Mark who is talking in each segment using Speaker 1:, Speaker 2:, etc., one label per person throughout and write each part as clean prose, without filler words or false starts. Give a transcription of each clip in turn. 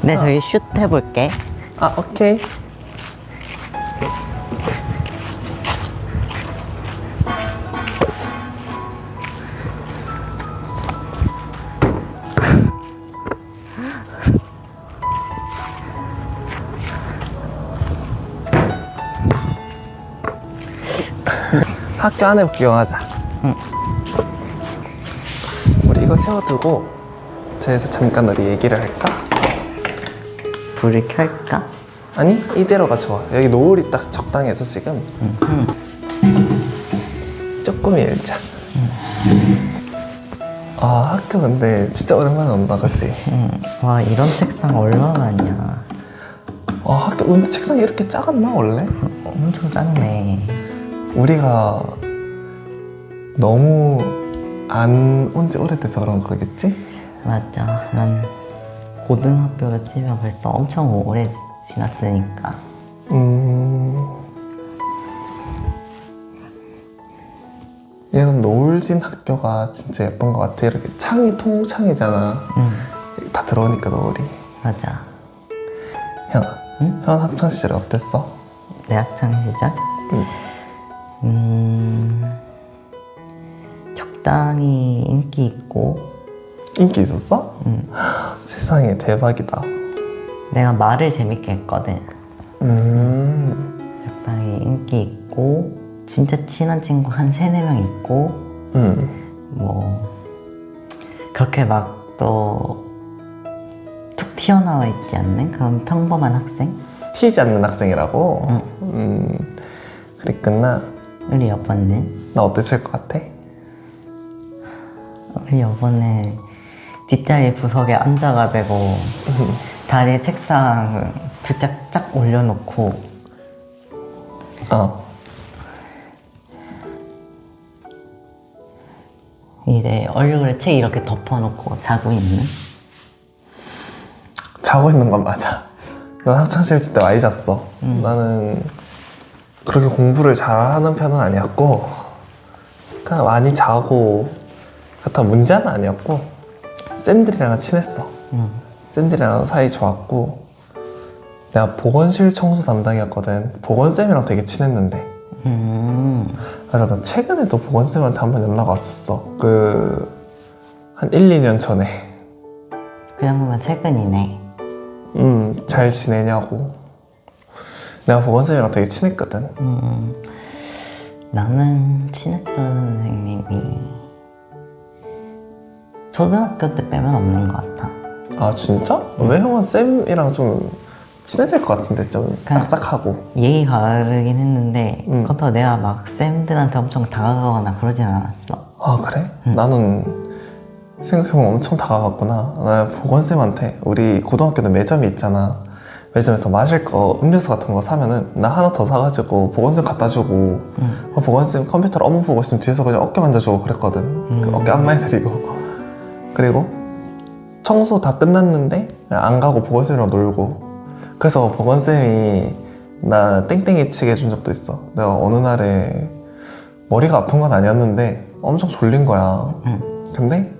Speaker 1: 네, 저희 슛 해볼게.
Speaker 2: 아, 오케이. 학교 안에 구경하자.
Speaker 1: 응.
Speaker 2: 우리 이거 세워두고 저에서 잠깐 우리 얘기를 할까?
Speaker 1: 불을 켤까?
Speaker 2: 아니, 이대로가 좋아. 여기 노을이 딱 적당해서 지금 조금 일자. 아, 학교 근데 진짜 오랜만에 온다, 그치?
Speaker 1: 와, 이런 책상 얼마만이야.
Speaker 2: 학교 근데 책상이 이렇게 작았나 원래?
Speaker 1: 엄청 작네.
Speaker 2: 우리가 너무 안 온 지 오래돼서 그런 거겠지?
Speaker 1: 맞아. 난 고등학교로 치면 벌써 엄청 오래 지났으니까.
Speaker 2: 이런 노을진 학교가 진짜 예쁜 것 같아. 이렇게 창이 통창이잖아. 다 들어오니까 노을이.
Speaker 1: 맞아.
Speaker 2: 현아,
Speaker 1: 응?
Speaker 2: 현 학창 시절에 어땠어?
Speaker 1: 내 학창 시절? 적당히 인기 있고,
Speaker 2: 인기 있었어? 세상에 대박이다.
Speaker 1: 내가 말을 재밌게 했거든. 적당히 인기 있고, 진짜 친한 친구 한 3-4명 있고, 뭐 그렇게 막 또 툭 튀어나와 있지 않는 그런 평범한 학생?
Speaker 2: 튀지 않는 학생이라고? 그랬구나.
Speaker 1: 우리 여번은?
Speaker 2: 나 어땠을 것 같아?
Speaker 1: 우리 여번에 뒷자리 구석에 앉아가지고 다리에 책상 두 짝 쫙 올려놓고 이제 얼굴에 책 이렇게 덮어놓고 자고 있는?
Speaker 2: 자고 있는 건 맞아. 난 학창시절 때 많이 잤어. 나는 그렇게 공부를 잘하는 편은 아니었고 그냥 많이 자고 그렇다고 문제는 아니었고 쌤들이랑 친했어. 쌤들이랑 사이 좋았고 내가 보건실 청소 담당이었거든. 보건쌤이랑 되게 친했는데 그래서 나 최근에도 보건쌤한테 한 번 연락 왔었어. 한 1-2년 전에.
Speaker 1: 그 정도면 최근이네.
Speaker 2: 잘 지내냐고. 내가 보건쌤이랑 되게 친했거든.
Speaker 1: 나는 친했던 선생님이 초등학교 때 빼면 없는 것 같아.
Speaker 2: 아, 진짜? 왜 형은 쌤이랑 좀 친해질 것 같은데 좀 싹싹하고.
Speaker 1: 예의 바르긴 했는데 그렇다고 내가 막 쌤들한테 엄청 다가가거나 그러진 않았어.
Speaker 2: 아, 그래? 나는 생각해보면 엄청 다가갔구나. 나 보건쌤한테 우리 고등학교는 매점이 있잖아. 매점에서 마실 거 음료수 같은 거 사면은 나 하나 더 사가지고 보건쌤 갖다 주고 보건쌤 컴퓨터를 업무 보고 있으면 뒤에서 그냥 어깨 만져주고 그랬거든. 그 어깨 안마해드리고. 그리고 청소 다 끝났는데 안 가고 보건쌤이랑 놀고. 그래서 보건쌤이 나 땡땡이 치게 해준 적도 있어. 내가 어느 날에 머리가 아픈 건 아니었는데 엄청 졸린 거야. 근데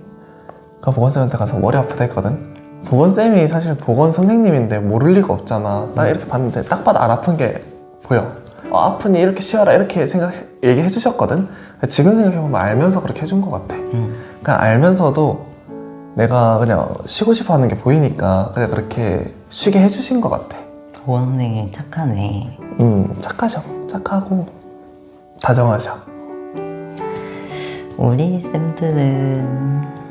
Speaker 2: 그 보건쌤한테 가서 머리 아프다 했거든. 보건쌤이 사실 보건 선생님인데 모를 리가 없잖아. 딱 이렇게 봤는데 딱 봐도 안 아픈 게 보여. 아프니 이렇게 쉬어라 이렇게 얘기해 주셨거든. 지금 생각해보면 알면서 그렇게 해준 것 같아. 그냥 알면서도 내가 그냥 쉬고 싶어 하는 게 보이니까 그냥 그렇게 쉬게 해주신 것 같아.
Speaker 1: 보건 선생님 착하네.
Speaker 2: 착하셔. 착하고 다정하셔.
Speaker 1: 우리 쌤들은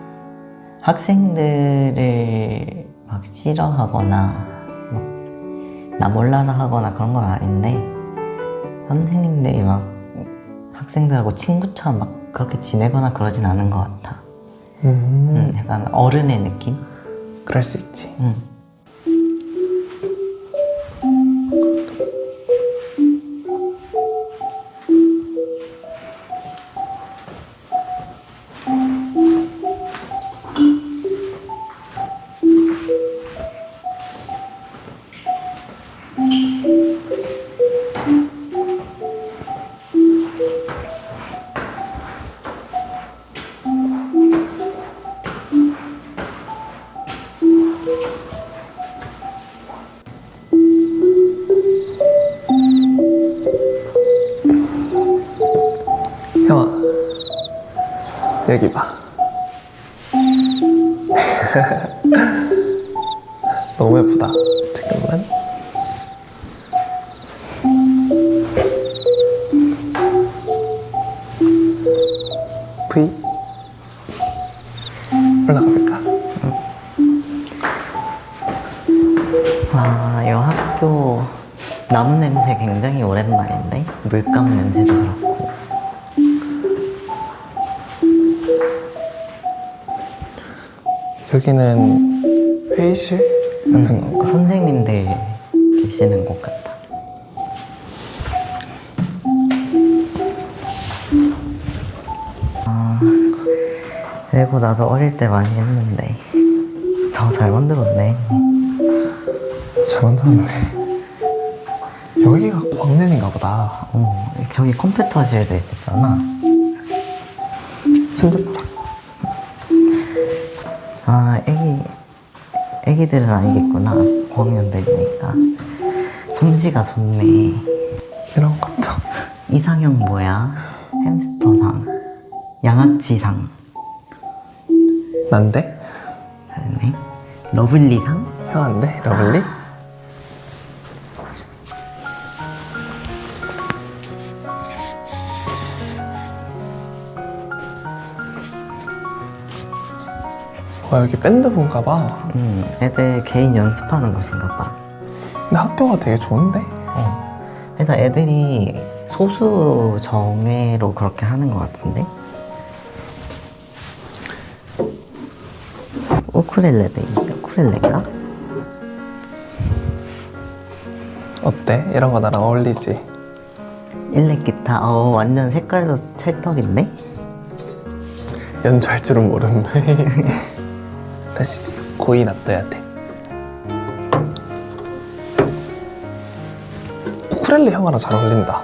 Speaker 1: 학생들을 막 싫어하거나 막 나 몰라라 하거나 그런 건 아닌데 선생님들이 막 학생들하고 친구처럼 막 그렇게 지내거나 그러진 않은 것 같아. 약간 어른의 느낌?
Speaker 2: 그럴 수 있지. 여기 봐. 너무 예쁘다. 잠깐만. V 올라가 볼까?
Speaker 1: 와, 이 학교 나무 냄새 굉장히 오랜만인데? 물감 냄새도 그렇고.
Speaker 2: 여기는 회의실 같은 건가?
Speaker 1: 선생님들 계시는 곳 같다. 그리고 나도 어릴 때 많이 했는데 더 잘 만들었네.
Speaker 2: 잘 만들었네. 여기가 광년인가 보다.
Speaker 1: 저기 컴퓨터실도 있었잖아.
Speaker 2: 친접착.
Speaker 1: 아, 애기들은 아니겠구나. 고학년들이니까. 솜씨가 좋네.
Speaker 2: 이런 것도.
Speaker 1: 이상형 뭐야? 햄스터상, 양아치상,
Speaker 2: 난데?
Speaker 1: 그다음에 러블리상?
Speaker 2: 형한데? 러블리? 와, 여기 밴드부인가 봐.
Speaker 1: 애들 개인 연습하는 곳인가 봐.
Speaker 2: 근데 학교가 되게 좋은데?
Speaker 1: 일단 애들이 소수 정예로 그렇게 하는 것 같은데? 우쿨렐레도 있는데, 우쿨렐레인가?
Speaker 2: 어때? 이런 거 나랑 어울리지?
Speaker 1: 일렉 기타, 완전 색깔도 찰떡인데?
Speaker 2: 연주할 줄은 모르는데. 다시 고이 놔둬야 돼. 우쿨렐레 형아랑 잘 어울린다.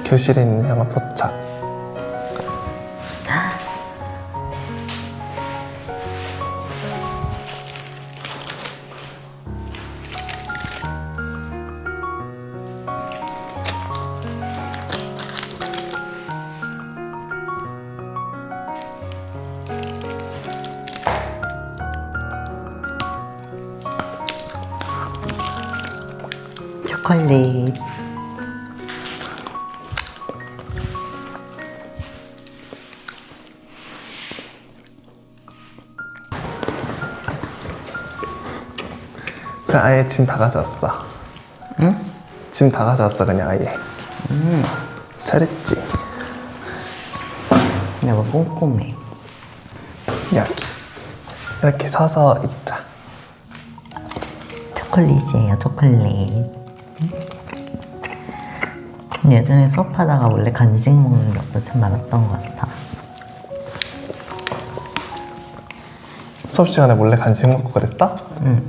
Speaker 2: 교실에 있는 형아 포착.
Speaker 1: 초콜릿.
Speaker 2: 그 아예 짐 다 가져왔어.
Speaker 1: 응?
Speaker 2: 짐 다 가져왔어 그냥 아예. 잘했지.
Speaker 1: 내가 꼼꼼해.
Speaker 2: 여기 이렇게 서서 있자.
Speaker 1: 초콜릿이에요, 초콜릿. 예전에 수업하다가 원래 간식 먹는 것도 참 많았던 것 같아.
Speaker 2: 수업 시간에 몰래 간식 먹고 그랬어?
Speaker 1: 응.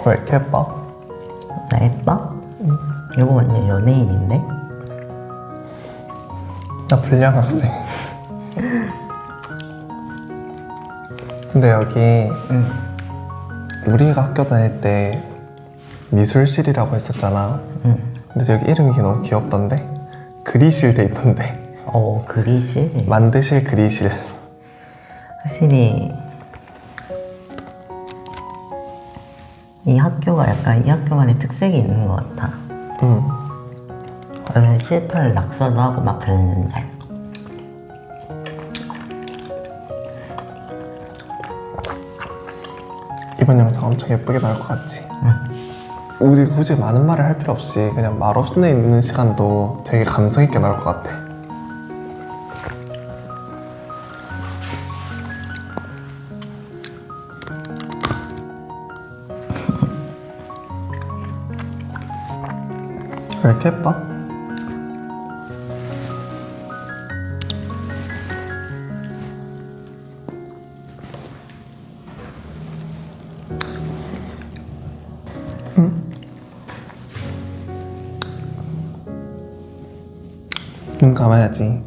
Speaker 2: 왜 이렇게 예뻐?
Speaker 1: 나 예뻐? 이거 완전 연예인인데?
Speaker 2: 나 불량 학생. 근데 여기 우리가 학교 다닐 때 미술실이라고 했었잖아. 근데 여기 이름이 너무 귀엽던데? 그리실 돼 있던데.
Speaker 1: 그리실?
Speaker 2: 만드실 그리실.
Speaker 1: 확실히 이 학교가 약간 이 학교만의 특색이 있는 것 같아. 원래 칠판을 낙서도 하고 막 그랬는데.
Speaker 2: 이번 영상 엄청 예쁘게 나올 것 같지? 우리 굳이 많은 말을 할 필요 없이 그냥 말 없이 있는 시간도 되게 감성 있게 나올 것 같아. 왜 이렇게 예뻐? 눈 감아야지.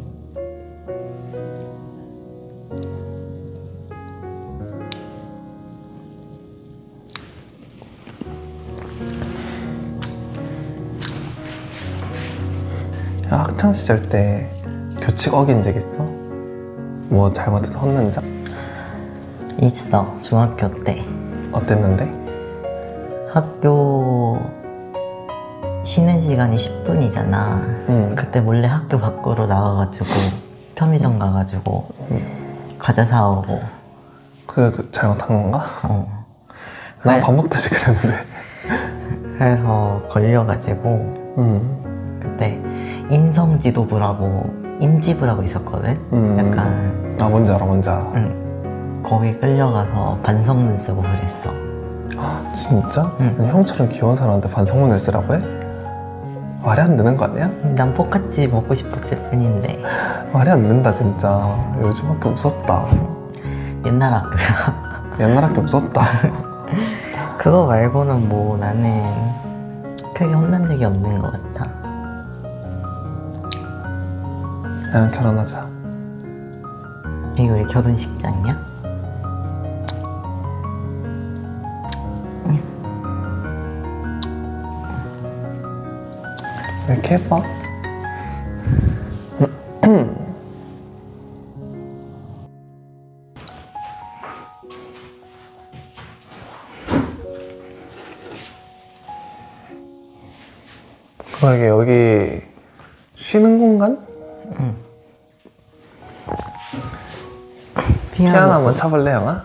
Speaker 2: 야, 학창 시절 때 교칙 어긴 적 있어? 뭐 잘못해서 혼난 적?
Speaker 1: 있어. 중학교 때
Speaker 2: 어땠는데?
Speaker 1: 학교 쉬는 시간이 10분이잖아. 그때 몰래 학교 밖으로 나가가지고 편의점 가가지고 과자 사오고.
Speaker 2: 그 잘못한 건가? 나
Speaker 1: 그래.
Speaker 2: 밥 먹듯이 그랬는데.
Speaker 1: 그래서 걸려가지고 그때 인성지도부라고 인지부라고 있었거든. 약간
Speaker 2: 아, 뭔지 알아, 뭔지 알아.
Speaker 1: 거기 끌려가서 반성문 쓰고 그랬어.
Speaker 2: 진짜?
Speaker 1: 응.
Speaker 2: 아니, 형처럼 귀여운 사람한테 반성문을 쓰라고 해? 말이 안 되는 거 아니야?
Speaker 1: 난 포카치 먹고 싶었을 뿐인데.
Speaker 2: 말이 안 된다 진짜. 요즘 학교 무섭다.
Speaker 1: 옛날 학교야.
Speaker 2: 옛날 학교 무섭다.
Speaker 1: 그거 말고는 뭐 나는 크게 혼난 적이 없는 것 같아.
Speaker 2: 나랑 결혼하자.
Speaker 1: 이게 우리 결혼식장이야?
Speaker 2: 왜 이렇게 예뻐? 그러게, 여기 쉬는 공간? 피아노 한번 쳐볼래, 영아?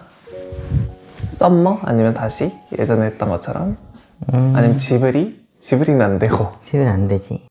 Speaker 2: 썸머? 아니면 다시? 예전에 했던 것처럼? 아니면 지브리? 지브리는 안 되고.
Speaker 1: 집은 안 되지.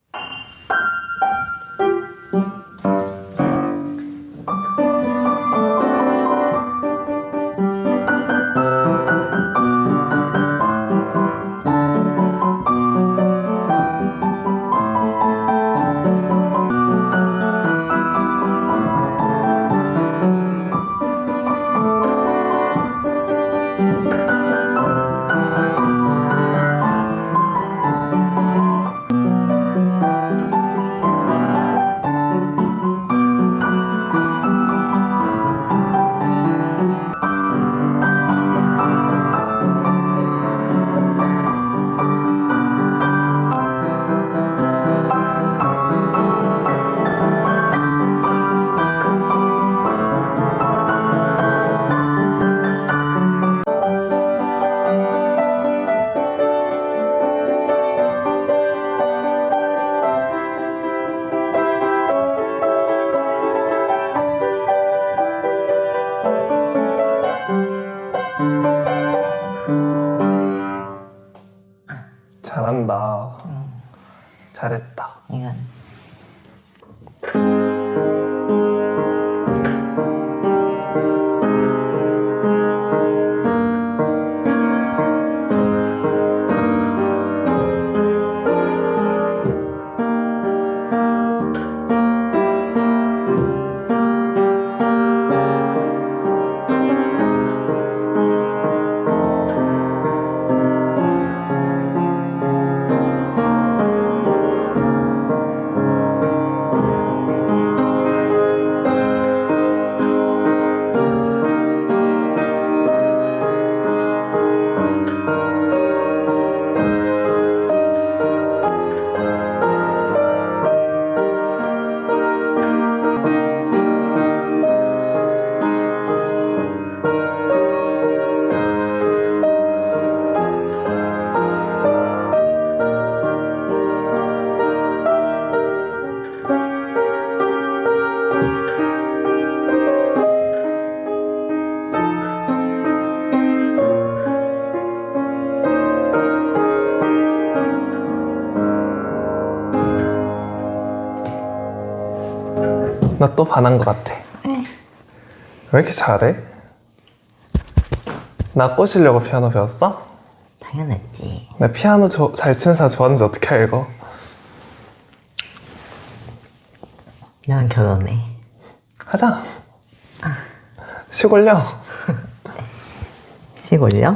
Speaker 2: 잘한다. 잘했다.
Speaker 1: 이건
Speaker 2: 나 또 반한 것 같아. 왜 이렇게 잘해? 나 꼬시려고 피아노 배웠어?
Speaker 1: 당연했지.
Speaker 2: 나 피아노 잘 치는 사람 좋아하는지 어떻게 알고?
Speaker 1: 나랑 결혼해.
Speaker 2: 하자. 시골려.
Speaker 1: 시골요?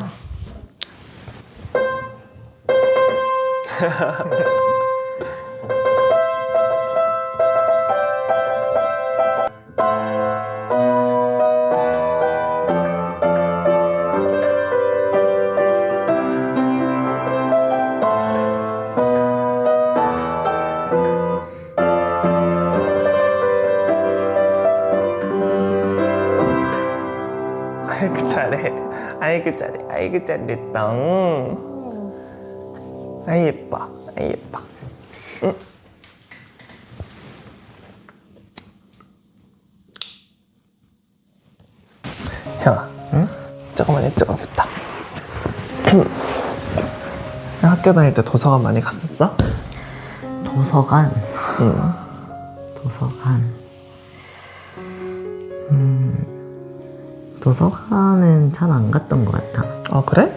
Speaker 2: 아이고 잘해. 아이고 잘해. 아이고 잘했다. 아이 예뻐. 아이 예뻐. 응. 형아,
Speaker 1: 응?
Speaker 2: 조금만 이쪽으로 붙어. 학교 다닐 때 도서관 많이 갔었어?
Speaker 1: 도서관.
Speaker 2: 응.
Speaker 1: 도서관. 도서관은 잘 안 갔던 것 같아.
Speaker 2: 아 그래?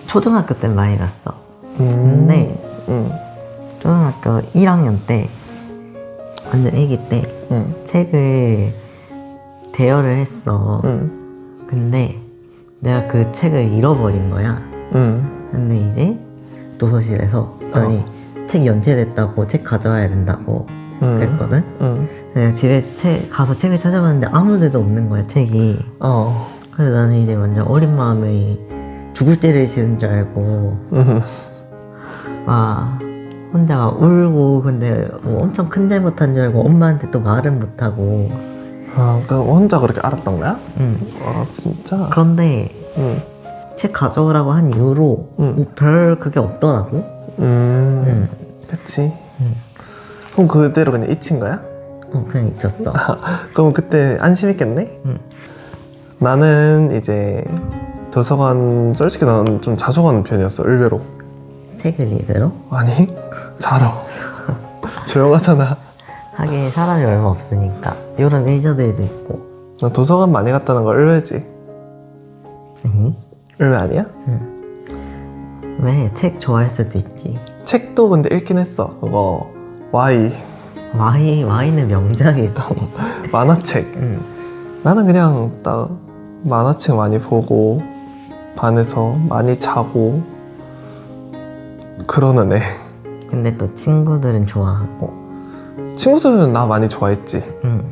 Speaker 1: 초등학교 때 많이 갔어. 근데
Speaker 2: 응.
Speaker 1: 초등학교 1학년 때 완전 애기 때
Speaker 2: 응.
Speaker 1: 책을 대여를 했어.
Speaker 2: 응.
Speaker 1: 근데 내가 그 책을 잃어버린 거야.
Speaker 2: 응.
Speaker 1: 근데 이제 도서실에서 아니 책 연체됐다고 책 가져와야 된다고 그랬거든.
Speaker 2: 응.
Speaker 1: 내가 집에 가서 책을 찾아봤는데 아무 데도 없는 거야, 책이. 그래서 나는 이제 완전 어린 마음에 죽을 죄를 지은 줄 알고
Speaker 2: 응.
Speaker 1: 막 혼자 울고, 근데 뭐 엄청 큰 잘못한 줄 알고 엄마한테 또 말은 못하고.
Speaker 2: 아, 그럼 혼자 그렇게 알았던 거야?
Speaker 1: 응.
Speaker 2: 아 진짜?
Speaker 1: 그런데
Speaker 2: 응.
Speaker 1: 책 가져오라고 한 이후로
Speaker 2: 응.
Speaker 1: 뭐 별 그게 없더라고.
Speaker 2: 그치.
Speaker 1: 응.
Speaker 2: 그럼 그대로 그냥 잊힌 거야?
Speaker 1: 그냥 잊혔어.
Speaker 2: 그럼 그때 안심했겠네?
Speaker 1: 응.
Speaker 2: 나는 이제 도서관 솔직히 나는 좀 자주 가는 편이었어, 의외로.
Speaker 1: 책을 읽으러?
Speaker 2: 아니 자러. 조용하잖아.
Speaker 1: 하긴 사람이 얼마 없으니까. 이런 일자들도 있고.
Speaker 2: 나 도서관 많이 갔다는 거 의외지?
Speaker 1: 아니?
Speaker 2: 의외 아니야?
Speaker 1: 왜? 책 좋아할 수도 있지.
Speaker 2: 책도 근데 읽긴 했어. 그거 Y
Speaker 1: 와이는 명작이지.
Speaker 2: 만화책.
Speaker 1: 응.
Speaker 2: 나는 그냥 딱 만화책 많이 보고 반에서 많이 자고 그러는 애.
Speaker 1: 근데 또 친구들은 좋아하고.
Speaker 2: 친구들은 나 많이 좋아했지.
Speaker 1: 응.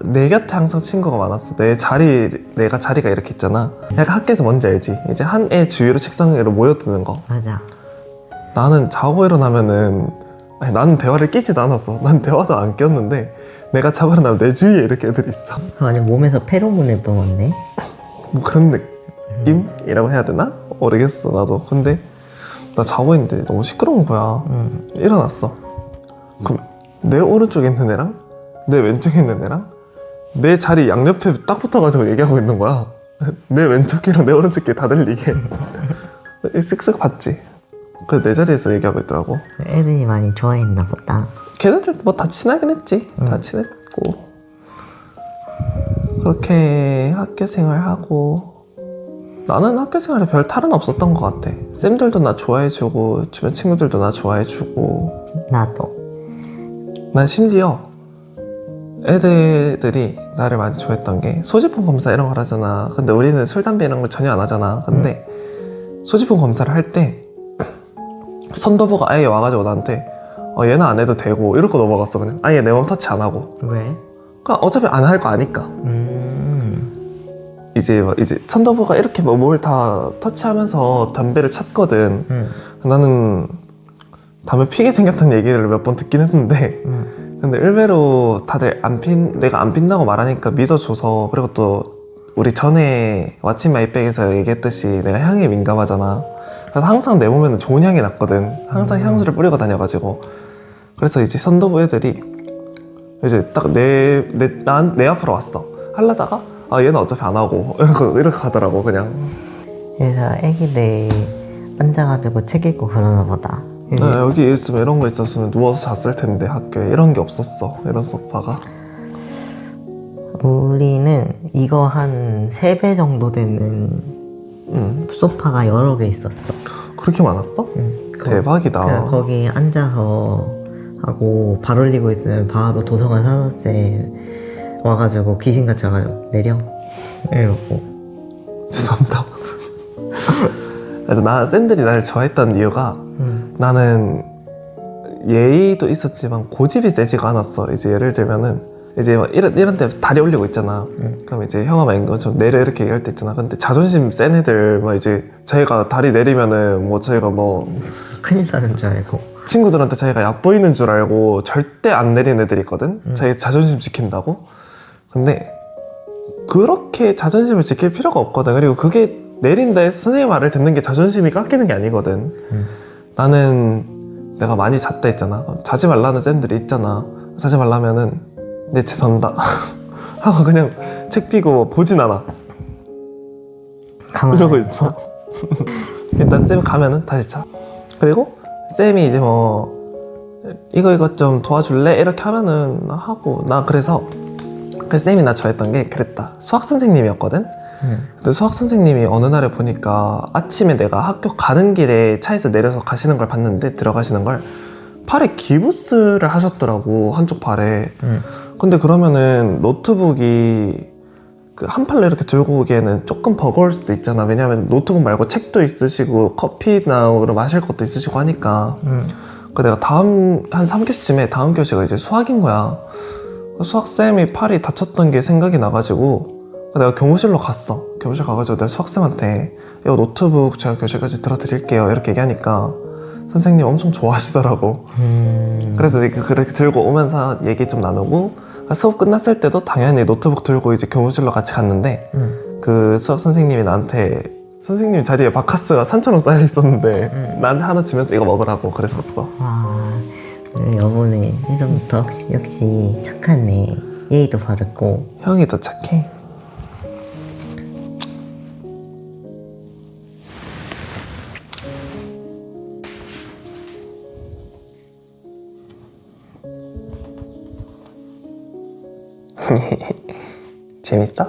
Speaker 2: 내 곁에 항상 친구가 많았어. 내가 자리가 이렇게 있잖아. 약간 학교에서 뭔지 알지? 이제 한 애 주위로 책상 위로 모여드는 거.
Speaker 1: 맞아.
Speaker 2: 나는 자고 일어나면은, 아니, 나는 대화를 끼지도 않았어. 난 대화도 안 꼈는데, 내가 자고 일어나면 내 주위에 이렇게 애들이 있어.
Speaker 1: 완전 몸에서 페로몬을 뿜었네.
Speaker 2: 뭐 그런 느낌이라고 해야 되나? 모르겠어, 나도. 근데, 나 자고 있는데 너무 시끄러운 거야.
Speaker 1: 응.
Speaker 2: 일어났어. 그럼 내 오른쪽에 있는 애랑 내 왼쪽에 있는 애랑 내 자리 양옆에 딱 붙어가지고 얘기하고 있는 거야. 내 왼쪽 귀랑 내 오른쪽 귀 다 들리게. 쓱쓱 봤지. 그 내 자리에서 얘기하고 있더라고.
Speaker 1: 애들이 많이 좋아했나 보다.
Speaker 2: 걔네들 뭐 다 친하긴 했지. 다 친했고. 그렇게 학교 생활하고 나는 학교 생활에 별 탈은 없었던 것 같아. 쌤들도 나 좋아해주고 주변 친구들도 나 좋아해주고.
Speaker 1: 나도.
Speaker 2: 난 심지어 애들이 나를 많이 좋아했던 게 소지품 검사 이런 걸 하잖아. 근데 우리는 술, 담배 이런 걸 전혀 안 하잖아. 근데 소지품 검사를 할 때 선도부가 아예 와가지고 나한테 얘는 안 해도 되고 이러고 넘어갔어. 그냥 아예 내 몸 터치 안 하고.
Speaker 1: 왜?
Speaker 2: 그러니까 어차피 안 할 거 아니까. 이제 선도부가 이렇게 뭐 뭘 다 터치하면서 담배를 찾거든. 나는 담배 피게 생겼다는 얘기를 몇 번 듣긴 했는데 근데 의외로 다들 내가 안 핀다고 말하니까 믿어줘서. 그리고 또 우리 전에 왓츠 마이백에서 얘기했듯이 내가 향에 민감하잖아. 그래서 항상 내 몸에는 좋은 향이 났거든. 항상 향수를 뿌리고 다녀가지고. 그래서 이제 선도부 애들이 이제 딱 내 앞으로 왔어. 하려다가 얘는 어차피 안 하고 이렇게 가더라고 그냥.
Speaker 1: 그래서 애기들 앉아가지고 책 읽고 그러나 보다.
Speaker 2: 여기 있으면 이런 거 있었으면 누워서 잤을 텐데 학교에 이런 게 없었어. 이런 소파가.
Speaker 1: 우리는 이거 한 3배 정도 되는 소파가 여러 개 있었어.
Speaker 2: 그렇게 많았어? 대박이다.
Speaker 1: 거기 앉아서 하고 발 올리고 있으면 바로 도서관 사서쌤 와가지고 귀신같이 와가지고 내려 이러고.
Speaker 2: 죄송합니다. 그래서 쌤들이 나를 좋아했던 이유가 나는 예의도 있었지만 고집이 세지가 않았어. 이제 예를 들면은 이제 막 이런 데 다리 올리고 있잖아. 그럼 이제 형아 막 이거 좀 내려 이렇게 얘기할 때 있잖아. 근데 자존심 센 애들 막 이제 자기가 다리 내리면은 뭐 자기가 뭐
Speaker 1: 큰일 나는 줄 알고
Speaker 2: 친구들한테 자기가 얕보이는 줄 알고 절대 안 내리는 애들이 있거든. 자기 자존심 지킨다고. 근데 그렇게 자존심을 지킬 필요가 없거든. 그리고 그게 내린다 해서 선생님 말을 듣는 게 자존심이 깎이는 게 아니거든. 나는 내가 많이 잤다 했잖아. 자지 말라는 쌤들이 있잖아. 자지 말라면은 네 죄송합니다 하고 그냥 책 펴고 보진 않아.
Speaker 1: 가만히
Speaker 2: 이러고 있어. 일단 쌤 가면은 다시 자. 그리고 쌤이 이제 뭐 이거 좀 도와줄래? 이렇게 하면은 하고. 나 그래서 그 쌤이 나 좋아했던 게 그랬다. 수학 선생님이었거든. 근데 수학 선생님이 어느 날에 보니까 아침에 내가 학교 가는 길에 차에서 내려서 가시는 걸 봤는데, 들어가시는 걸 팔에 기부스를 하셨더라고, 한쪽 팔에. 근데 그러면은 노트북이 그 한 팔로 이렇게 들고 오기에는 조금 버거울 수도 있잖아. 왜냐면 노트북 말고 책도 있으시고 커피나 마실 것도 있으시고 하니까. 그 내가 다음 한 3교시쯤에 다음 교시가 이제 수학인 거야. 수학쌤이 팔이 다쳤던 게 생각이 나가지고 내가 교무실로 갔어. 교무실 가가지고 내가 수학쌤한테 이거 노트북 제가 교실까지 들어드릴게요 이렇게 얘기하니까 선생님 엄청 좋아하시더라고. 그래서 그렇게 들고 오면서 얘기 좀 나누고, 수업 끝났을 때도 당연히 노트북 들고 이제 교무실로 같이 갔는데 그 수학 선생님이 나한테, 선생님 자리에 바카스가 산처럼 쌓여 있었는데 나한테 하나 주면서 이거 먹으라고 그랬었어.
Speaker 1: 우리 여보는 예전부터 역시 착하네. 예의도 바르고.
Speaker 2: 형이 더 착해. 재밌어?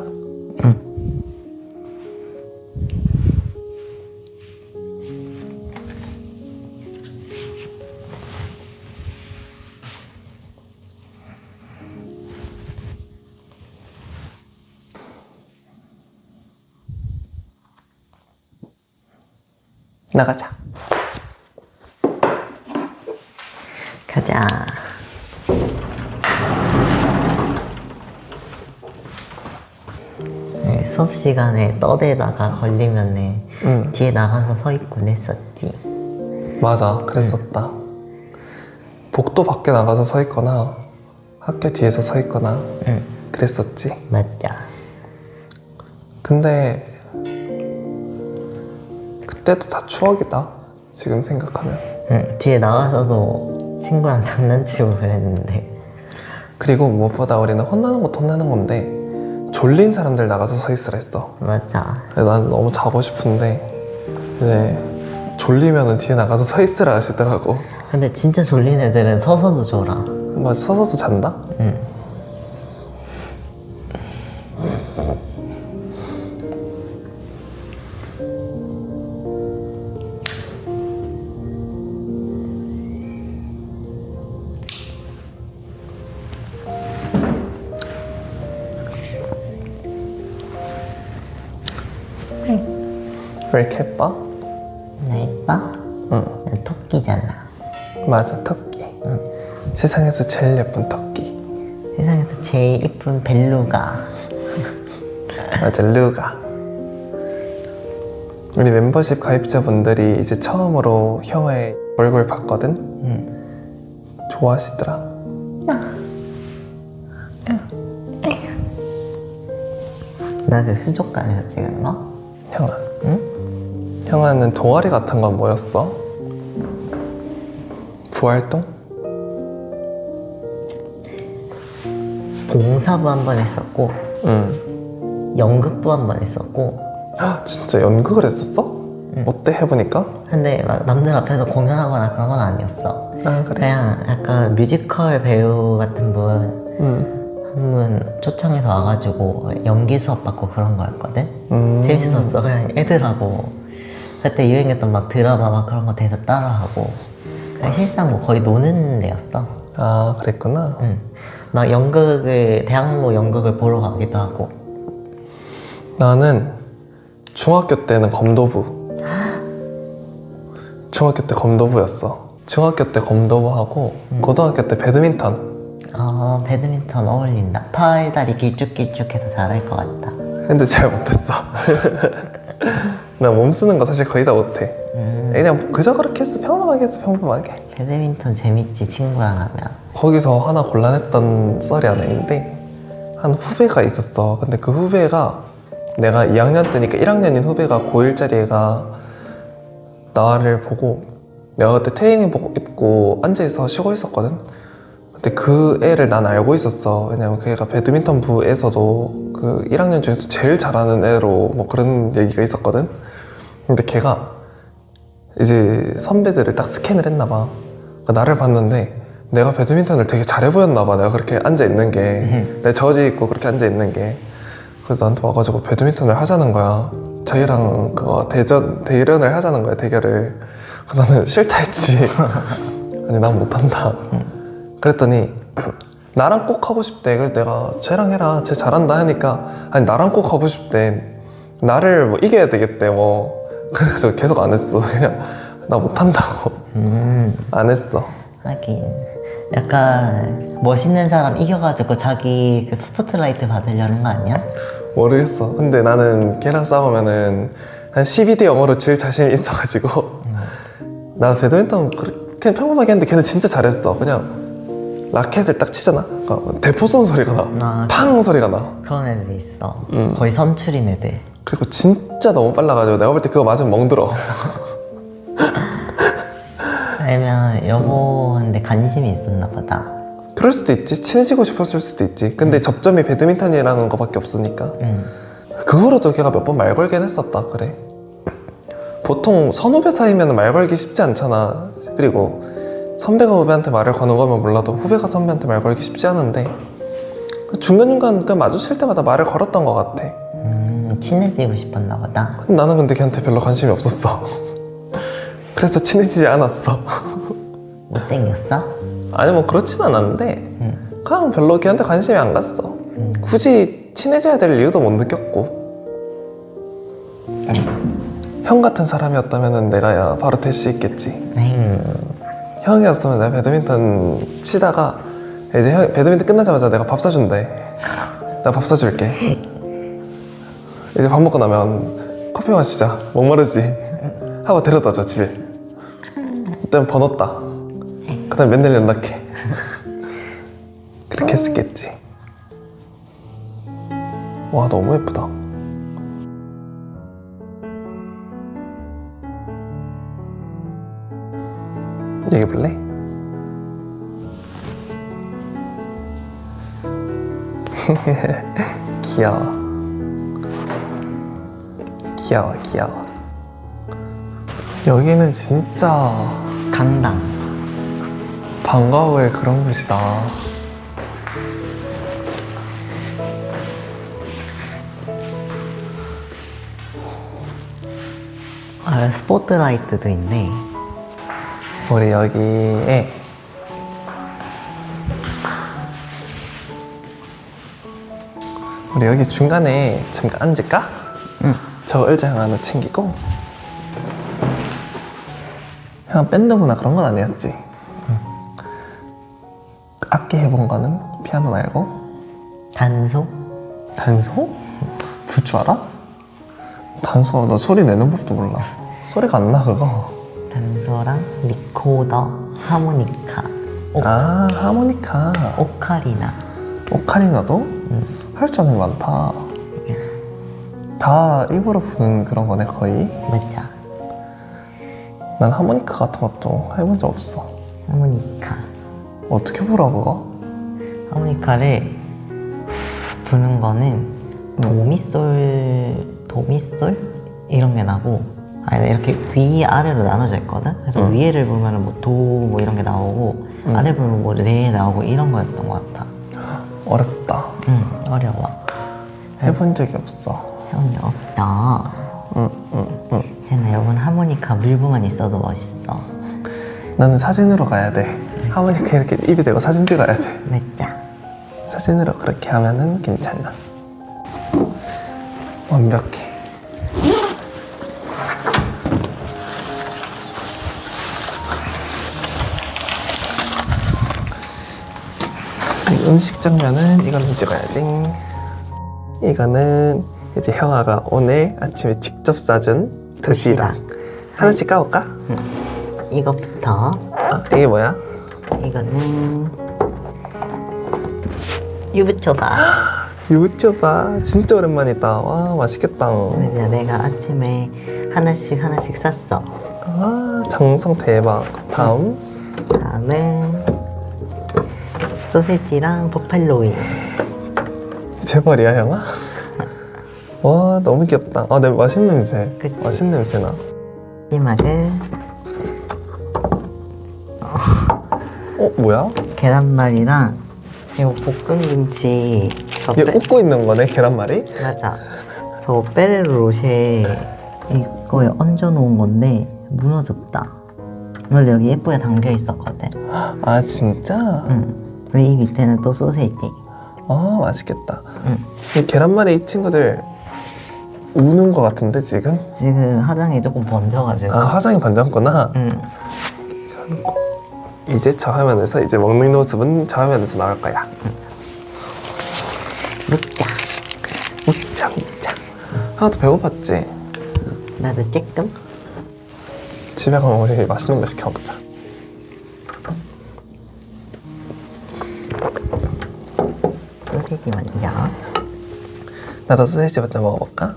Speaker 2: 나가자.
Speaker 1: 가자. 수업 시간에 떠들다가 걸리면은 뒤에 나가서 서 있곤 했었지.
Speaker 2: 맞아, 그랬었다. 복도 밖에 나가서 서 있거나 학교 뒤에서 서 있거나 그랬었지.
Speaker 1: 맞자.
Speaker 2: 근데 그때도 다 추억이다, 지금 생각하면.
Speaker 1: 뒤에 나가서도 친구랑 장난치고 그랬는데.
Speaker 2: 그리고 무엇보다 우리는 혼나는 것도 혼나는 건데 졸린 사람들 나가서 서 있으라 했어.
Speaker 1: 맞아.
Speaker 2: 난 너무 자고 싶은데 이제 졸리면은 뒤에 나가서 서 있으라 하시더라고.
Speaker 1: 근데 진짜 졸린 애들은 서서도 졸아.
Speaker 2: 맞아, 서서도 잔다?
Speaker 1: 응.
Speaker 2: 왜 이렇게 예뻐?
Speaker 1: 나 예뻐?
Speaker 2: 응.
Speaker 1: 나 토끼잖아.
Speaker 2: 맞아, 토끼. 세상에서 제일 예쁜 토끼.
Speaker 1: 세상에서 제일 예쁜 벨루가.
Speaker 2: 맞아, 루가. 우리 멤버십 가입자분들이 이제 처음으로 형의 얼굴 봤거든? 좋아하시더라.
Speaker 1: 나 그 수족관에서 찍은 거?
Speaker 2: 형아. 응? 형아는 동아리 같은 건 뭐였어? 부활동?
Speaker 1: 봉사부 한 번 했었고, 연극부 한 번 했었고.
Speaker 2: 헉, 진짜 연극을 했었어? 어때, 해보니까?
Speaker 1: 근데 막 남들 앞에서 공연하거나 그런 건 아니었어.
Speaker 2: 아, 그래?
Speaker 1: 그냥 약간 뮤지컬 배우 같은 분 한 분 초청해서 와가지고 연기 수업 받고 그런 거였거든? 재밌었어. 그냥 애들하고 그때 유행했던 막 드라마 막 그런 거 대해서 따라하고, 그냥 실상 뭐 거의 노는 데였어.
Speaker 2: 아, 그랬구나.
Speaker 1: 막 연극을, 대학로 연극을 보러 가기도 하고.
Speaker 2: 나는 중학교 때는 검도부. 중학교 때 검도부였어. 중학교 때 검도부하고 고등학교 때 배드민턴.
Speaker 1: 배드민턴 어울린다. 팔다리 길쭉길쭉해서 잘할 것 같다.
Speaker 2: 근데 잘 못했어. 나 몸 쓰는 거 사실 거의 다 못해. 그냥 그저 그렇게 했어. 평범하게 했어, 평범하게.
Speaker 1: 배드민턴 재밌지, 친구랑 하면.
Speaker 2: 거기서 하나 곤란했던 썰이 하나 있는데, 한 후배가 있었어. 근데 그 후배가 내가 2학년 때니까 1학년인 후배가 고1짜리 애가 나를 보고 내가 그때 트레이닝복 입고 앉아있어 쉬고 있었거든. 근데 그 애를 난 알고 있었어. 왜냐면 그 애가 배드민턴 부에서도 그 1학년 중에서 제일 잘하는 애로 뭐 그런 얘기가 있었거든. 근데 걔가 이제 선배들을 딱 스캔을 했나 봐. 그러니까 나를 봤는데 내가 배드민턴을 되게 잘해 보였나 봐. 내가 그렇게 앉아있는 게 내 저지 입고 그렇게 앉아있는 게. 그래서 나한테 와가지고 배드민턴을 하자는 거야. 자기랑 그거 대련을 하자는 거야, 대결을. 나는 싫다 했지. 아니 난 못한다. 그랬더니 나랑 꼭 하고 싶대. 그래서 내가 쟤랑 해라, 쟤 잘한다 하니까 아니 나랑 꼭 하고 싶대. 나를 뭐 이겨야 되겠대 뭐. 그래가지고 계속 안 했어. 그냥 나 못한다고 안 했어.
Speaker 1: 하긴 약간 멋있는 사람 이겨가지고 자기 그 스포트라이트 받으려는 거 아니야?
Speaker 2: 모르겠어. 근데 나는 걔랑 싸우면은 한 12대 0으로 질 자신이 있어가지고 나 배드민턴 그냥 평범하게 했는데 걔는 진짜 잘했어. 그냥 라켓을 딱 치잖아. 그러니까 대포 쏜 소리가 나.
Speaker 1: 아,
Speaker 2: 팡 소리가 나.
Speaker 1: 그런 애들 있어. 거의 선출인 애들.
Speaker 2: 그리고 진짜 너무 빨라가지고 내가 볼 때 그거 맞으면 멍들어.
Speaker 1: 아니면 여보한테 관심이 있었나 보다.
Speaker 2: 그럴 수도 있지. 친해지고 싶었을 수도 있지. 근데 접점이 배드민턴이라는 거밖에 없으니까. 그 후로도 걔가 몇 번 말 걸긴 했었다. 그래. 보통 선후배 사이면 말 걸기 쉽지 않잖아. 그리고 선배가 후배한테 말을 거는 거면 몰라도 후배가 선배한테 말 걸기 쉽지 않은데 중간중간 그냥 마주칠 때마다 말을 걸었던 것 같아.
Speaker 1: 친해지고 싶었나 보다.
Speaker 2: 나는 근데 걔한테 별로 관심이 없었어. 그래서 친해지지 않았어.
Speaker 1: 못생겼어?
Speaker 2: 아니 뭐 그렇진 않았는데 그냥 별로 걔한테 관심이 안 갔어. 굳이 친해져야 될 이유도 못 느꼈고. 형 같은 사람이었다면 내가 야 바로 될 수 있겠지. 형이었으면 내가 배드민턴 치다가 이제 형 배드민턴 끝나자마자 내가 밥 사준대. 나 밥 사줄게. 이제 밥 먹고 나면 커피 마시자. 목마르지? 하고 데려다줘 집에. 그때는 번호 따. 그 다음에 맨날 연락해. 그렇게 했었겠지. 와 너무 예쁘다. 얘기해 볼래? 귀여워. 귀여워 귀여워. 여기는 진짜
Speaker 1: 강당.
Speaker 2: 방과후의 그런 곳이다.
Speaker 1: 아, 스포트라이트도 있네.
Speaker 2: 우리 여기에 우리 여기 중간에 잠깐 앉을까?
Speaker 1: 응.
Speaker 2: 저 의자 하나 챙기고. 형 밴드부나 그런 건 아니었지? 악기 해본 거는 피아노 말고?
Speaker 1: 단소?
Speaker 2: 단소? 불 줄 알아? 단소 나 소리 내는 법도 몰라. 소리가 안 나 그거.
Speaker 1: 단소랑 리코더, 하모니카,
Speaker 2: 아 하모니카.
Speaker 1: 오카리나.
Speaker 2: 오카리나도? 할 줄 아는 게 많다. 다 입으로 부는 그런 거네 거의.
Speaker 1: 맞아.
Speaker 2: 난 하모니카 같은 것도 해본 적 없어.
Speaker 1: 하모니카.
Speaker 2: 어떻게 불어 그거?
Speaker 1: 하모니카를 부는 거는 도미솔 이런 게 나고, 아니 이렇게 위 아래로 나눠져 있거든. 그래서 위에를 보면은 뭐 도 뭐 이런 게 나오고 아래 보면 뭐 레 나오고 이런 거였던 것 같아.
Speaker 2: 어렵다.
Speaker 1: 어려워.
Speaker 2: 해본 적이 없어.
Speaker 1: 형이 없다. 쟤는 여러분 하모니카 물고만 있어도 멋있어.
Speaker 2: 나는 사진으로 가야 돼. 하모니카 이렇게 입이 대고 사진 찍어야 돼.
Speaker 1: 맞자.
Speaker 2: 사진으로 그렇게 하면은 괜찮아. 완벽해. 음식 장면은 이거는 찍어야지. 이거는 이제 형아가 오늘 아침에 직접 싸준 도시락. 하나씩 까볼까?
Speaker 1: 이것부터.
Speaker 2: 이게 뭐야?
Speaker 1: 이거는 유부초밥.
Speaker 2: 유부초밥 진짜 오랜만이다. 와 맛있겠다.
Speaker 1: 이제 내가 아침에 하나씩 샀어.
Speaker 2: 아 정성 대박. 다음
Speaker 1: 다음은 소세지랑 버팔로윙.
Speaker 2: 제발이야 형아. 와 너무 귀엽다. 아, 내 맛있는 냄새.
Speaker 1: 그치?
Speaker 2: 맛있는 냄새 나.
Speaker 1: 마지막은
Speaker 2: 뭐야?
Speaker 1: 계란말이랑 이거 볶음김치.
Speaker 2: 얘 웃고 있는 거네 계란말이?
Speaker 1: 맞아. 저 페레로 로쉐 이거에 얹어놓은 건데 무너졌다. 원래 여기 예쁘게 담겨 있었거든.
Speaker 2: 아 진짜?
Speaker 1: 응. 그리고 이 밑에는 또 소세지.
Speaker 2: 아 맛있겠다.
Speaker 1: 응.
Speaker 2: 이 계란말이 이 친구들 우는 거 같은데 지금?
Speaker 1: 지금 화장이 조금 번져가지고.
Speaker 2: 아 화장이 반졌구나.
Speaker 1: 응.
Speaker 2: 이제 저 화면에서 이제 먹는 모습은 저 화면에서 나올 거야.
Speaker 1: 먹자.
Speaker 2: 자. 하나도 배고팠지?
Speaker 1: 나도 쬐끔.
Speaker 2: 집에 가면 우리 맛있는 거 시켜 먹자.
Speaker 1: 소세지 먼저.
Speaker 2: 나도 소세지 먼저 먹어볼까?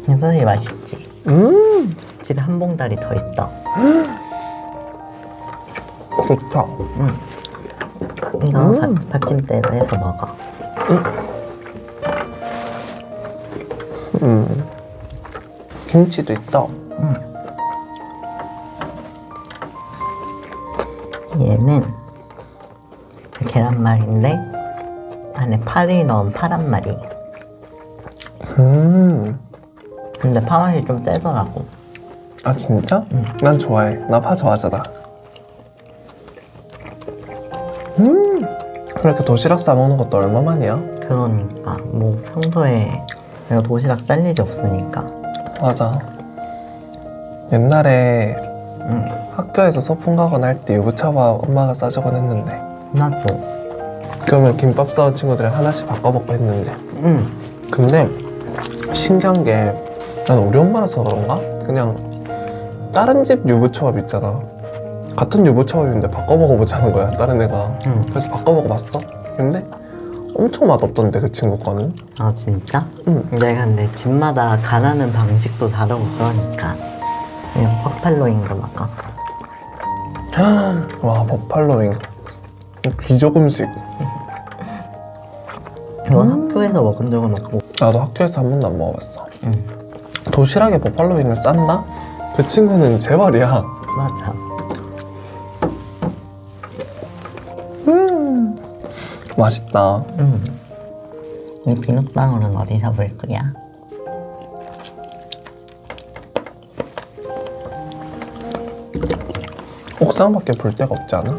Speaker 1: 이 소세지 맛있지? 집에 한 봉다리 더 있어.
Speaker 2: 좋다.
Speaker 1: 이거 받침대로 해서 먹어.
Speaker 2: 김치도 있다.
Speaker 1: 얘는 계란말인데 안에 파를 넣은 파란말이. 근데 파 맛이 좀 세더라고.
Speaker 2: 아 진짜? 난 좋아해. 나 파 좋아하잖아. 그렇게 도시락 싸먹는 것도 얼마만이야?
Speaker 1: 그러니까 뭐 평소에 내가 도시락 쌀 일이 없으니까.
Speaker 2: 맞아. 옛날에 학교에서 소풍 가거나 할 때 유부초밥 엄마가 싸주곤 했는데
Speaker 1: 나도.
Speaker 2: 그러면 김밥 싸온 친구들이 하나씩 바꿔 먹고 했는데 근데 신기한 게 난 우리 엄마라서 그런가? 그냥 다른 집 유부초밥 있잖아. 같은 유부초밥인데 바꿔 먹어보자는 거야 다른 애가. 그래서 바꿔 먹어봤어. 근데 엄청 맛없던데 그 친구 거는.
Speaker 1: 아 진짜?
Speaker 2: 응.
Speaker 1: 내가 근데 집마다 간하는 방식도 다르고 그러니까 그냥 버팔로인가 막까.
Speaker 2: 와 버팔로잉 귀족 음식.
Speaker 1: 이건 학교에서 먹은 적은 없고.
Speaker 2: 나도 학교에서 한 번도 안 먹어봤어. 도시락에 버팔로잉을 쌌나? 그 친구는 제발이야.
Speaker 1: 맞아.
Speaker 2: 맛있다.
Speaker 1: 이 비눗방울은 어디서 볼 거야?
Speaker 2: 옥상밖에 볼 데가 없지 않아?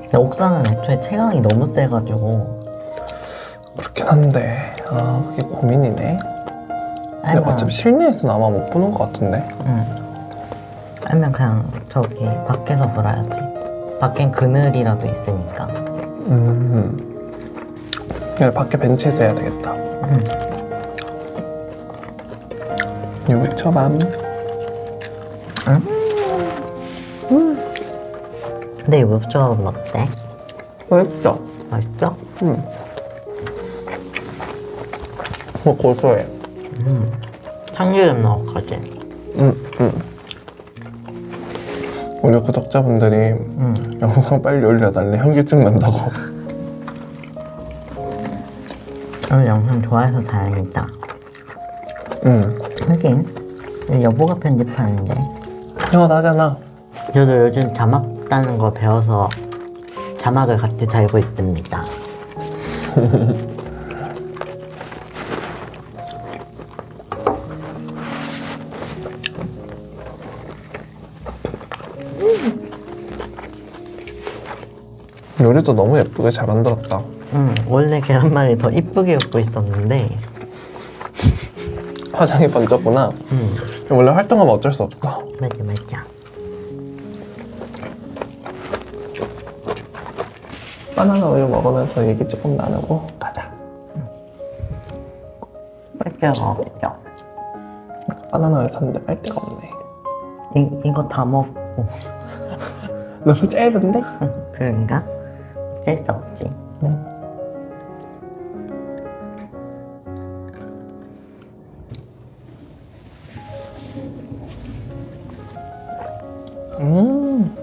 Speaker 1: 근데 옥상은 애초에 채광이 너무 세가지고.
Speaker 2: 그렇긴 한데 아 그게 고민이네. 근데 어차피 실내에서는 아마 못 보는 것 같은데.
Speaker 1: 아니면 그냥 저기 밖에서 불어야지. 밖엔 그늘이라도 있으니까.
Speaker 2: 그냥 밖에 벤치에서 해야 되겠다. 유부초밥.
Speaker 1: 근데 이 무초밥은 어때?
Speaker 2: 맛있어.
Speaker 1: 맛있어?
Speaker 2: 뭐 고소해.
Speaker 1: 참기름 넣었거든.
Speaker 2: 우리 구독자분들이 영상 빨리 올려달래. 현기증 난다고.
Speaker 1: 오늘 영상 좋아해서 다행이다. 하긴 여보가 편집하는데.
Speaker 2: 형아도 하잖아.
Speaker 1: 저도 요즘 자막 따는 거 배워서 자막을 같이 달고 있습니다.
Speaker 2: 요리도 너무 예쁘게 잘 만들었다.
Speaker 1: 원래 계란말이 더 이쁘게 굽고 있었는데.
Speaker 2: 화장이 번졌구나. 원래 활동하면 어쩔 수 없어.
Speaker 1: 맞아.
Speaker 2: 바나나 우유 먹으면서 얘기 조금 나누고 가자.
Speaker 1: 빨대가 없죠.
Speaker 2: 바나나 우유 샀는데 빨대가 없네.
Speaker 1: 이거 다 먹고.
Speaker 2: 너무 짧은데?
Speaker 1: 그런가? 어쩔 수 없지.
Speaker 2: 음.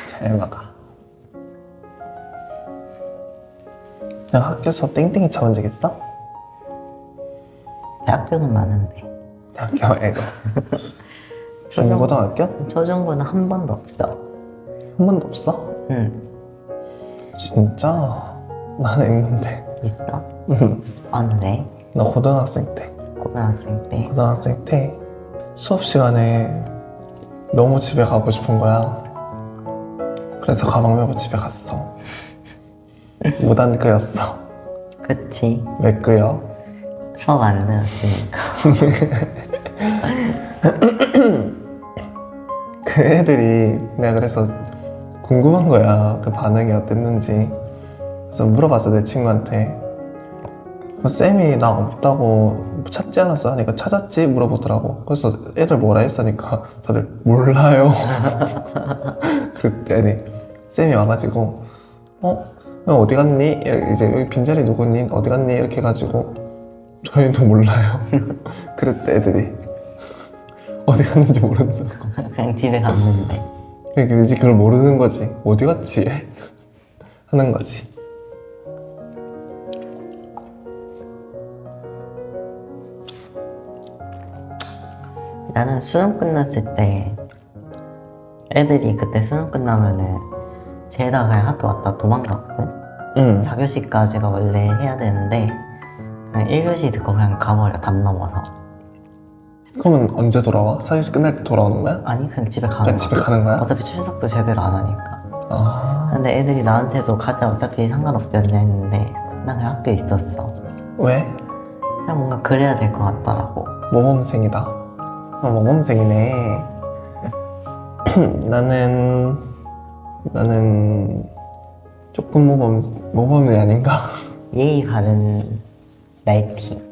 Speaker 2: 잘 먹어. 너 학교 수업 땡땡이 쳐본 적 있어?
Speaker 1: 대학교는 많은데
Speaker 2: 대학교 말고. 중고등학교?
Speaker 1: 초중고는 한 번도 없어.
Speaker 2: 한 번도 없어?
Speaker 1: 응.
Speaker 2: 진짜? 나는 있는데.
Speaker 1: 있어?
Speaker 2: 응.
Speaker 1: 언제?
Speaker 2: 나 고등학생 때.
Speaker 1: 고등학생 때.
Speaker 2: 고등학생 때 수업 시간에 너무 집에 가고 싶은 거야. 그래서 가방 메고 집에 갔어. 무단 끄였어.
Speaker 1: 그치.
Speaker 2: 왜 끄여?
Speaker 1: 수업 안 들었으니까.
Speaker 2: 그 애들이 내가 그래서 궁금한 거야. 그 반응이 어땠는지. 그래서 물어봤어 내 친구한테. 쌤이 나 없다고 찾지 않았어 하니까 찾았지? 물어보더라고. 그래서 애들 뭐라 했으니까 다들 몰라요. 그랬더니 쌤이 와가지고 너 어디 갔니? 이제 여기 빈자리 누구니? 어디 갔니? 이렇게 해가지고 저희도 몰라요. 그랬대 애들이. 어디 갔는지 모른다고.
Speaker 1: 그냥 집에 갔는데.
Speaker 2: 그러니까 이제 그걸 모르는 거지. 어디 갔지? 하는 거지.
Speaker 1: 나는 수능 끝났을 때 애들이 그때 수능 끝나면은 쟤다 그냥 학교 왔다 도망가거든?
Speaker 2: 응.
Speaker 1: 4교시까지가 원래 해야 되는데 그냥 1교시 듣고 그냥 가버려. 담 넘어서.
Speaker 2: 그러면 언제 돌아와? 사교시 끝날 때 돌아오는 거야?
Speaker 1: 아니 그냥 집에 가는
Speaker 2: 그냥
Speaker 1: 거지.
Speaker 2: 집에 가는 거야?
Speaker 1: 어차피 출석도 제대로 안 하니까.
Speaker 2: 아.
Speaker 1: 근데 애들이 나한테도 가자 어차피 상관없지 않냐 했는데 난 그냥 학교에 있었어.
Speaker 2: 왜?
Speaker 1: 그냥 뭔가 그래야 될 것 같더라고.
Speaker 2: 모범생이다. 모범생이네. 나는 조금 모범이 아닌가?
Speaker 1: 예의 바른 날티.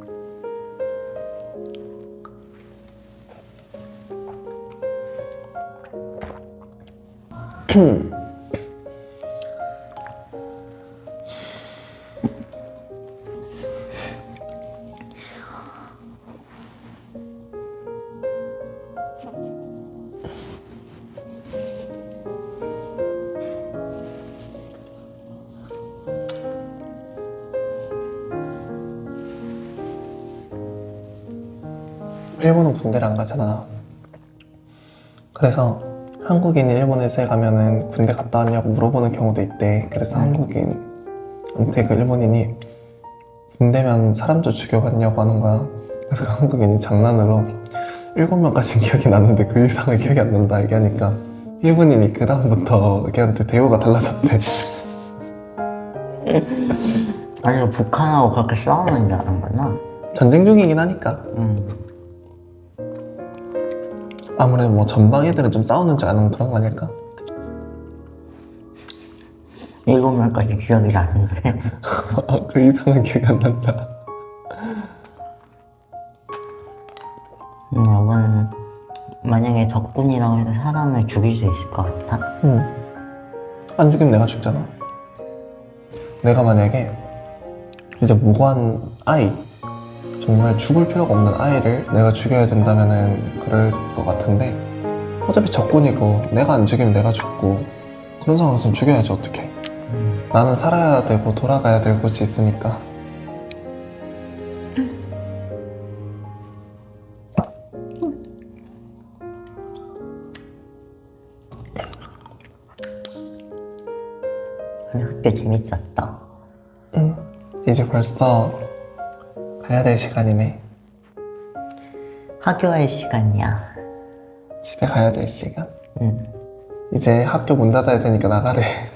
Speaker 2: 일본은 군대를 안 가잖아. 그래서 한국인이 일본 회사에 가면은 군대 갔다 왔냐고 물어보는 경우도 있대. 그래서 한국인한테 그 일본인이 군대면 사람도 죽여봤냐고 하는 거야. 그래서 그 한국인이 장난으로 7명까지는 기억이 나는데 그 이상은 기억이 안 난다 얘기하니까 일본인이 그 다음부터 걔한테 대우가 달라졌대.
Speaker 1: 아니 북한하고 그렇게 싸우는 줄 알았구나.
Speaker 2: 전쟁 중이긴 하니까. 아무래도 뭐 전방 애들은 좀 싸우는 줄 아는 그런 거 아닐까?
Speaker 1: 7명까지 기억이 나는데.
Speaker 2: 그 이상은 기억이 안 난다.
Speaker 1: 여보는 만약에 적군이라고 해서 사람을 죽일 수 있을 것 같아?
Speaker 2: 응. 안 죽이면 내가 죽잖아. 내가 만약에 이제 무고한 아이, 정말 죽을 필요가 없는 아이를 내가 죽여야 된다면은 그럴 것 같은데 어차피 적군이고 내가 안 죽이면 내가 죽고 그런 상황에서는 죽여야지 어떡해. 나는 살아야 되고 돌아가야 될 곳이 있으니까.
Speaker 1: 학교 재밌었어.
Speaker 2: 응. 이제 벌써 가야 될 시간이네.
Speaker 1: 학교 할 시간이야.
Speaker 2: 집에 가야 될 시간.
Speaker 1: 응.
Speaker 2: 이제 학교 문 닫아야 되니까 나가래.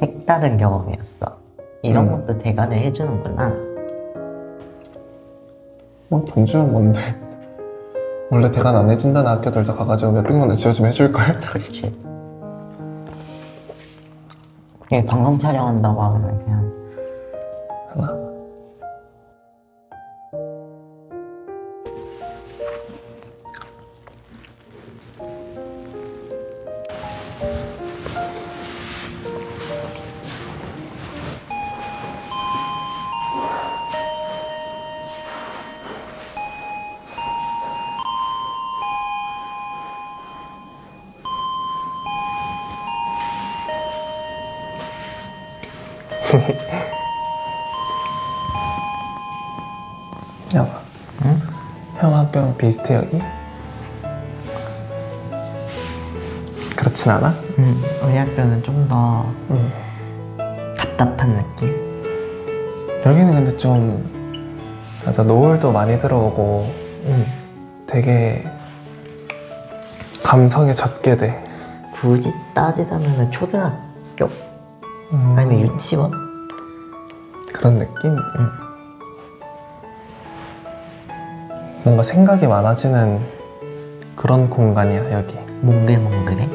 Speaker 1: 색다른 경험이었어. 이런 것도 대가를 해주는구나.
Speaker 2: 돈 주면 뭔데? 원래 대관 안 해준다는 학교들도 가가지고 몇백만 원 지어주면 해줄걸?
Speaker 1: 그렇지. 그냥 방송 촬영한다고 하면 그냥
Speaker 2: 하나? 야,
Speaker 1: 응?
Speaker 2: 형 학교랑 비슷해 여기? 그렇진 않아?
Speaker 1: 우리 학교는 좀 더
Speaker 2: 응.
Speaker 1: 답답한 느낌?
Speaker 2: 여기는 근데 좀 맞아 노을도 많이 들어오고 되게 감성에 젖게 돼.
Speaker 1: 굳이 따지자면 초등학교 아니면 유치원?
Speaker 2: 그런 느낌? 뭔가 생각이 많아지는 그런 공간이야 여기.
Speaker 1: 몽글몽글해?